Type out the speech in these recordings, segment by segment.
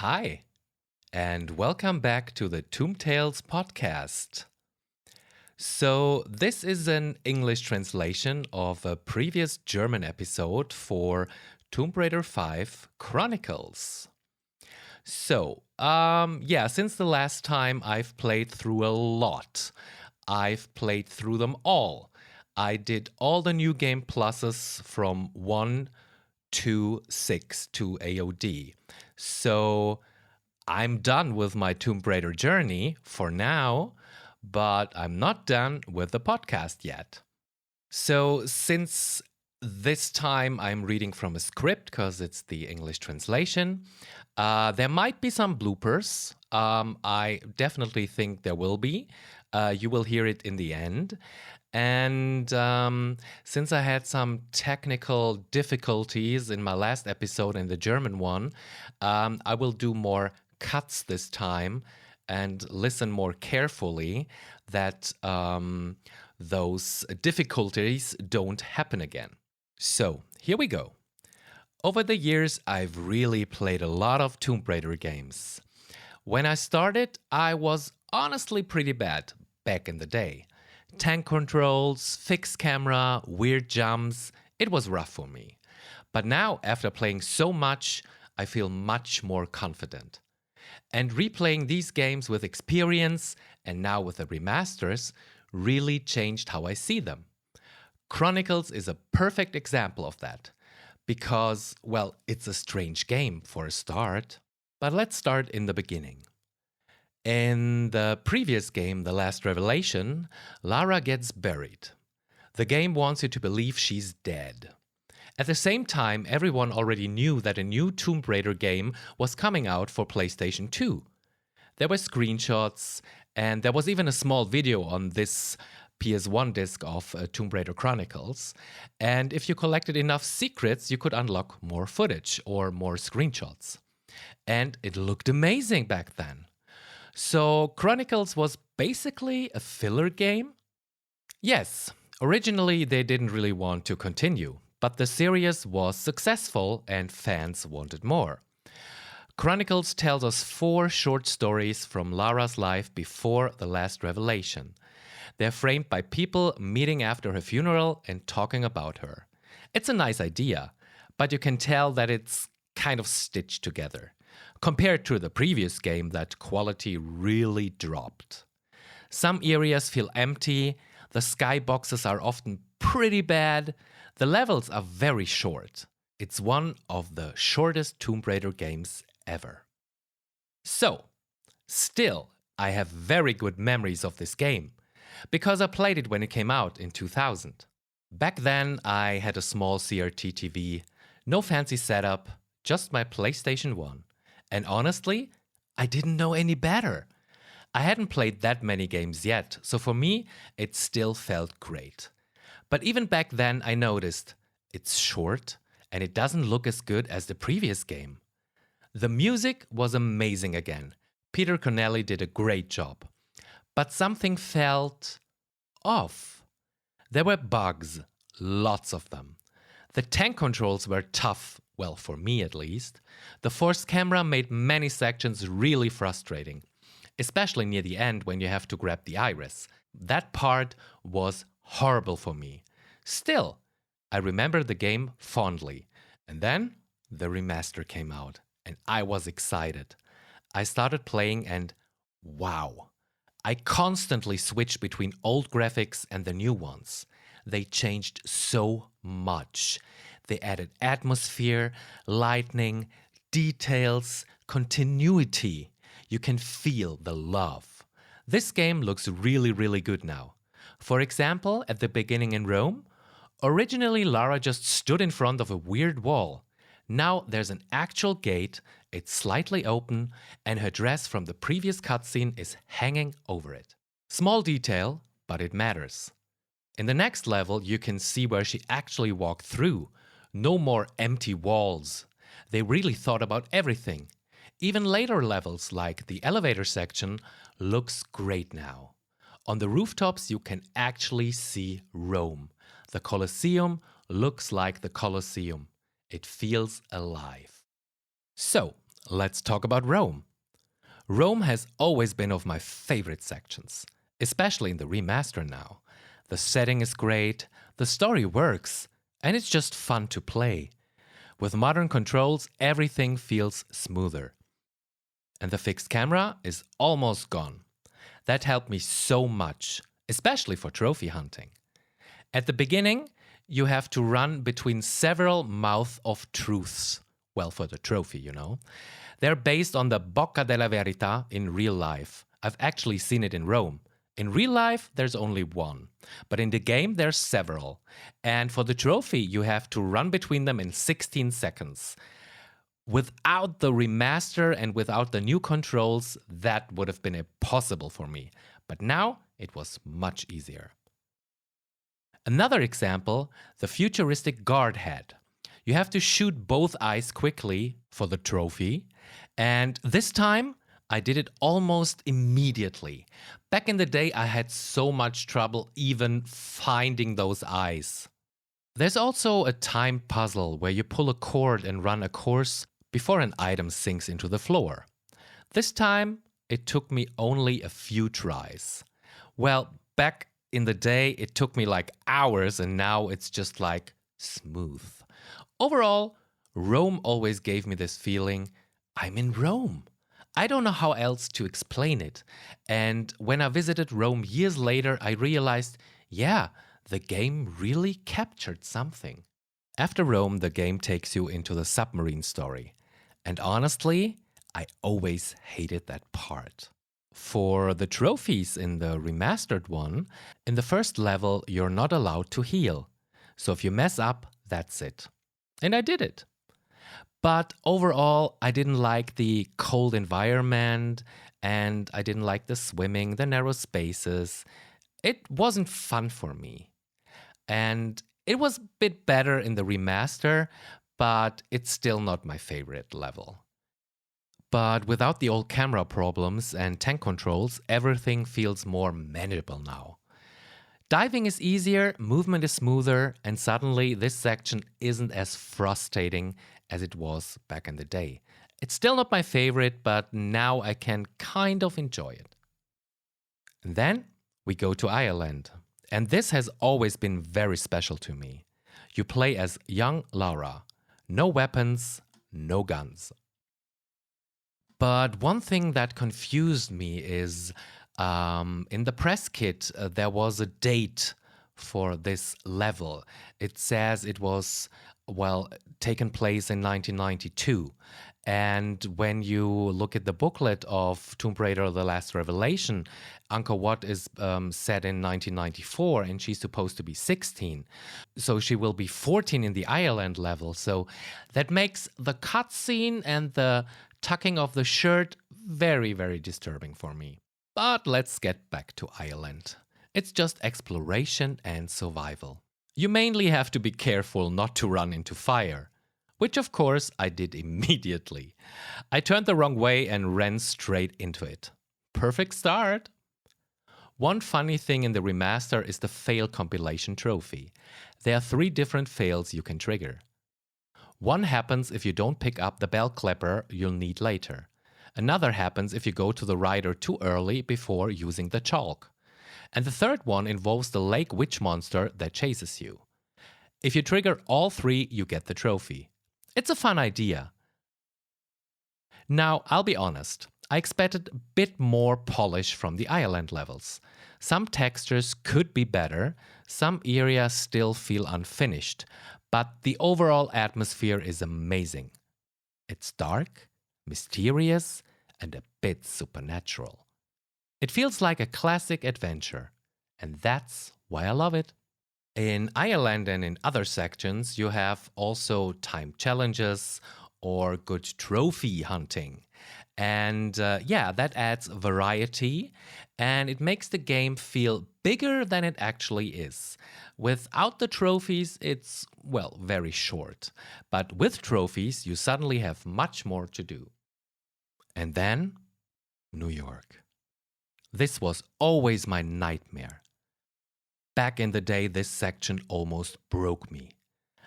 Hi, and welcome back to the Tomb Tales podcast. So, this is an English translation of a previous German episode for Tomb Raider 5 Chronicles. Since the last time I've played through a lot. I've played through them all. I did all the new game pluses from 1 to 6 to AOD. So I'm done with my Tomb Raider journey for now, but I'm not done with the podcast yet. So since this time I'm reading from a script because it's the English translation, there might be some bloopers. I definitely think there will be. You will hear it in the end. And since I had some technical difficulties in my last episode in the German one, I will do more cuts this time and listen more carefully that those difficulties don't happen again. So, here we go. Over the years, I've really played a lot of Tomb Raider games. When I started, I was honestly pretty bad back in the day. Tank controls, fixed camera, weird jumps, it was rough for me. But now, after playing so much, I feel much more confident. And replaying these games with experience, and now with the remasters, really changed how I see them. Chronicles is a perfect example of that. Because, well, it's a strange game for a start. But let's start in the beginning. In the previous game, The Last Revelation, Lara gets buried. The game wants you to believe she's dead. At the same time, everyone already knew that a new Tomb Raider game was coming out for PlayStation 2. There were screenshots, and there was even a small video on this PS1 disc of Tomb Raider Chronicles. And if you collected enough secrets, you could unlock more footage or more screenshots. And it looked amazing back then. So Chronicles was basically a filler game? Yes, originally they didn't really want to continue, but the series was successful and fans wanted more. Chronicles tells us 4 short stories from Lara's life before the last revelation. They're framed by people meeting after her funeral and talking about her. It's a nice idea, but you can tell that it's kind of stitched together. Compared to the previous game, that quality really dropped. Some areas feel empty, the skyboxes are often pretty bad, the levels are very short. It's one of the shortest Tomb Raider games ever. So, still, I have very good memories of this game, because I played it when it came out in 2000. Back then, I had a small CRT TV, no fancy setup, just my PlayStation 1. And honestly, I didn't know any better. I hadn't played that many games yet, so for me, it still felt great. But even back then, I noticed it's short and it doesn't look as good as the previous game. The music was amazing again. Peter Connelly did a great job. But something felt off. There were bugs, lots of them. The tank controls were tough, well, for me at least. The forced camera made many sections really frustrating, especially near the end when you have to grab the iris. That part was horrible for me. Still, I remember the game fondly. And then the remaster came out, and I was excited. I started playing and wow. I constantly switched between old graphics and the new ones. They changed so much. They added atmosphere, lighting, details, continuity. You can feel the love. This game looks really, really good now. For example, at the beginning in Rome, originally Lara just stood in front of a weird wall. Now there's an actual gate, it's slightly open, and her dress from the previous cutscene is hanging over it. Small detail, but it matters. In the next level, you can see where she actually walked through. No more empty walls. They really thought about everything. Even later levels, like the elevator section, looks great now. On the rooftops, you can actually see Rome. The Colosseum looks like the Colosseum. It feels alive. So, Let's talk about Rome. Rome has always been of my favorite sections, especially in the remaster now. The setting is great, the story works, and it's just fun to play. With modern controls, everything feels smoother. And the fixed camera is almost gone. That helped me so much, especially for trophy hunting. At the beginning, you have to run between several mouths of truths. Well, for the trophy, you know. They're based on the Bocca della Verità in real life. I've actually seen it in Rome. In real life, there's only one. But in the game, there's several. And for the trophy, you have to run between them in 16 seconds. Without the remaster and without the new controls, that would have been impossible for me. But now, it was much easier. Another example, the futuristic guard head. You have to shoot both eyes quickly for the trophy. And this time, I did it almost immediately. Back in the day, I had so much trouble even finding those eyes. There's also a time puzzle where you pull a cord and run a course before an item sinks into the floor. This time, it took me only a few tries. Well, back in the day, it took me like hours, and now it's just like smooth. Overall, Rome always gave me this feeling I'm in Rome. I don't know how else to explain it. And when I visited Rome years later, I realized, yeah, the game really captured something. After Rome, the game takes you into the submarine story. And honestly, I always hated that part. For the trophies in the remastered one, in the first level, you're not allowed to heal. So if you mess up, that's it. And I did it. But overall, I didn't like the cold environment and I didn't like the swimming, the narrow spaces. It wasn't fun for me. And it was a bit better in the remaster, but it's still not my favorite level. But without the old camera problems and tank controls, everything feels more manageable now. Diving is easier, movement is smoother, and suddenly this section isn't as frustrating as it was back in the day. It's still not my favorite, but now I can kind of enjoy it. And then we go to Ireland. And this has always been very special to me. You play as young Laura. No weapons, no guns. But one thing that confused me is in the press kit, there was a date for this level. It says it was, well, taken place in 1992. And when you look at the booklet of Tomb Raider The Last Revelation, Angkor Wat is set in 1994 and she's supposed to be 16. So she will be 14 in the Ireland level. So that makes the cutscene and the tucking of the shirt very, very disturbing for me. But let's get back to Ireland. It's just exploration and survival. You mainly have to be careful not to run into fire, which of course I did immediately. I turned the wrong way and ran straight into it. Perfect start! One funny thing in the remaster is the fail compilation trophy. There are 3 different fails you can trigger. One happens if you don't pick up the bell clapper you'll need later. Another happens if you go to the rider too early before using the chalk. And the third one involves the lake witch monster that chases you. If you trigger all 3, you get the trophy. It's a fun idea. Now, I'll be honest, I expected a bit more polish from the Ireland levels. Some textures could be better, some areas still feel unfinished, but the overall atmosphere is amazing. It's dark, mysterious, and a bit supernatural. It feels like a classic adventure, and that's why I love it. In Ireland and in other sections, you have also time challenges or good trophy hunting. And that adds variety and it makes the game feel bigger than it actually is. Without the trophies, it's, well, very short. But with trophies, you suddenly have much more to do. And then, New York. This was always my nightmare. Back in the day, this section almost broke me.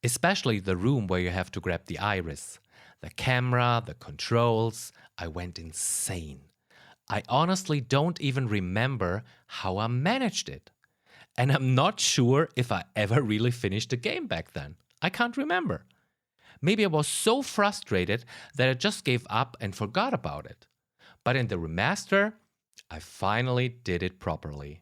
Especially the room where you have to grab the iris. the camera, the controls. I went insane. I honestly don't even remember how I managed it. And I'm not sure if I ever really finished the game back then. I can't remember. Maybe I was so frustrated that I just gave up and forgot about it. But in the remaster, I finally did it properly.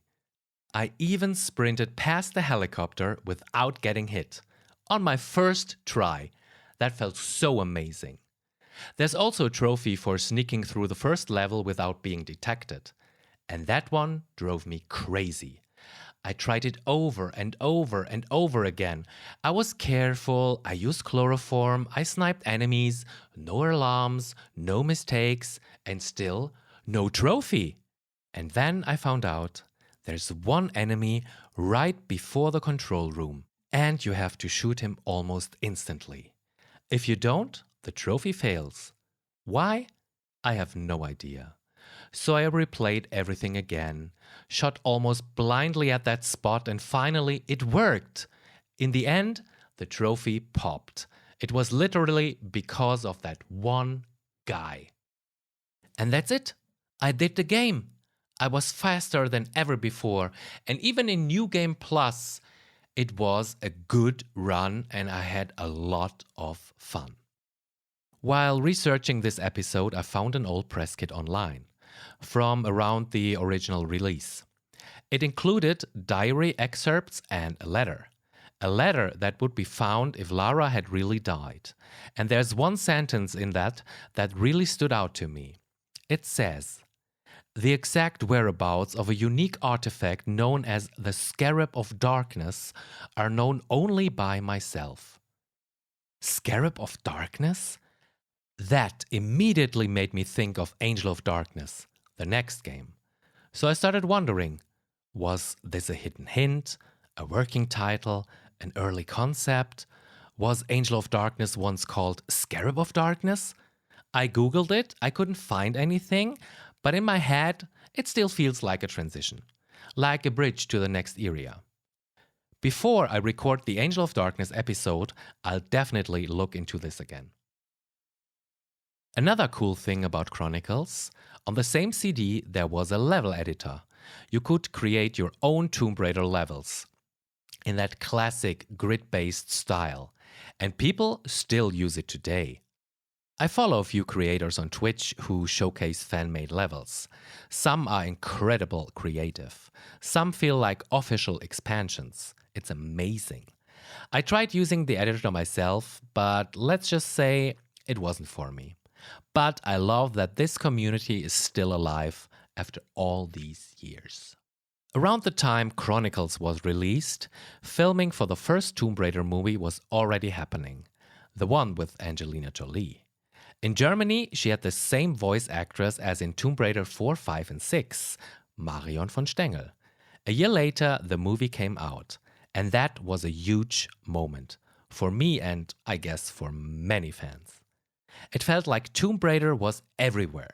I even sprinted past the helicopter without getting hit. On my first try. That felt so amazing. There's also a trophy for sneaking through the first level without being detected. And that one drove me crazy. I tried it over and over and over again. I was careful, I used chloroform, I sniped enemies, no alarms, no mistakes, and still no trophy. And then I found out there's one enemy right before the control room, and you have to shoot him almost instantly. If you don't, the trophy fails. Why? I have no idea. So I replayed everything again, shot almost blindly at that spot, and finally it worked. In the end, the trophy popped. It was literally because of that one guy. And that's it. I did the game. I was faster than ever before, and even in New Game Plus, it was a good run and I had a lot of fun. While researching this episode, I found an old press kit online from around the original release. It included diary excerpts and a letter. A letter that would be found if Lara had really died. And there's one sentence in that really stood out to me. It says, "The exact whereabouts of a unique artifact known as the Scarab of Darkness are known only by myself." Scarab of Darkness? That immediately made me think of Angel of Darkness, the next game. So I started wondering, was this a hidden hint, a working title, an early concept? Was Angel of Darkness once called Scarab of Darkness? I googled it, I couldn't find anything, but in my head, it still feels like a transition, like a bridge to the next area. Before I record the Angel of Darkness episode, I'll definitely look into this again. Another cool thing about Chronicles, on the same CD there was a level editor. You could create your own Tomb Raider levels in that classic grid-based style, and people still use it today. I follow a few creators on Twitch who showcase fan-made levels. Some are incredible creative. Some feel like official expansions. It's amazing. I tried using the editor myself, but let's just say it wasn't for me. But I love that this community is still alive after all these years. Around the time Chronicles was released, filming for the first Tomb Raider movie was already happening. The one with Angelina Jolie. In Germany, she had the same voice actress as in Tomb Raider 4, 5, and 6, Marion von Stengel. A year later, the movie came out, and that was a huge moment. For me and, I guess, for many fans. It felt like Tomb Raider was everywhere.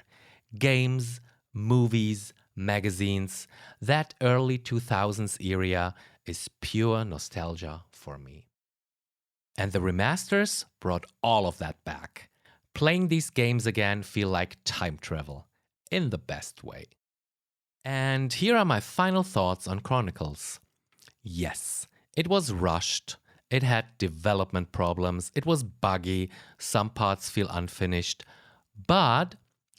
Games, movies, magazines. That early 2000s era is pure nostalgia for me. And the remasters brought all of that back. Playing these games again feel like time travel, in the best way. And here are my final thoughts on Chronicles. Yes, it was rushed. It had development problems, it was buggy, some parts feel unfinished, but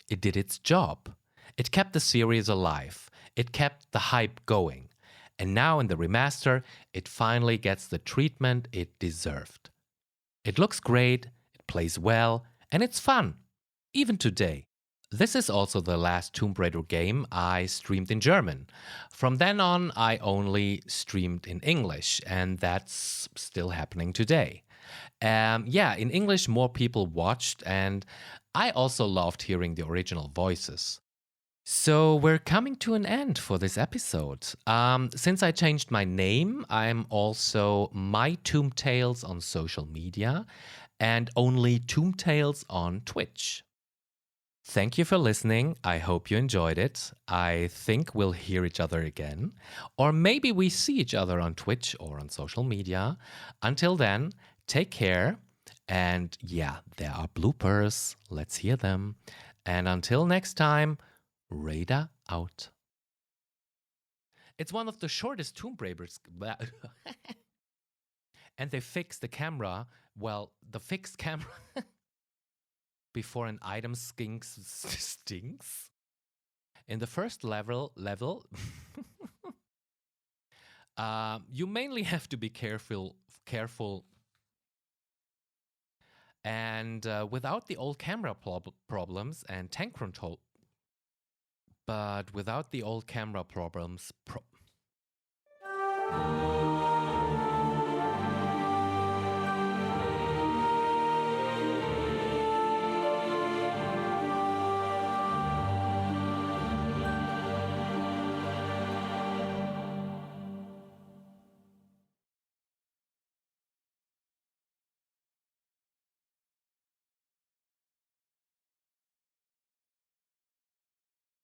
it did its job. It kept the series alive, it kept the hype going, and now in the remaster, it finally gets the treatment it deserved. It looks great, it plays well, and it's fun, even today. This is also the last Tomb Raider game I streamed in German. From then on, I only streamed in English, and that's still happening today. In English, more people watched, and I also loved hearing the original voices. So we're coming to an end for this episode. Since I changed my name, I'm also My Tomb Tales on social media, and only Tomb Tales on Twitch. Thank you for listening. I hope you enjoyed it. I think we'll hear each other again. Or maybe we see each other on Twitch or on social media. Until then, take care And yeah, there are bloopers. Let's hear them. And until next time, Raider out. It's one of the shortest Tomb Raiders. And they fixed the camera. Well, the fixed camera before an item stinks. In the first level, you mainly have to be careful. And without the old camera problems and tank control, but without the old camera problems.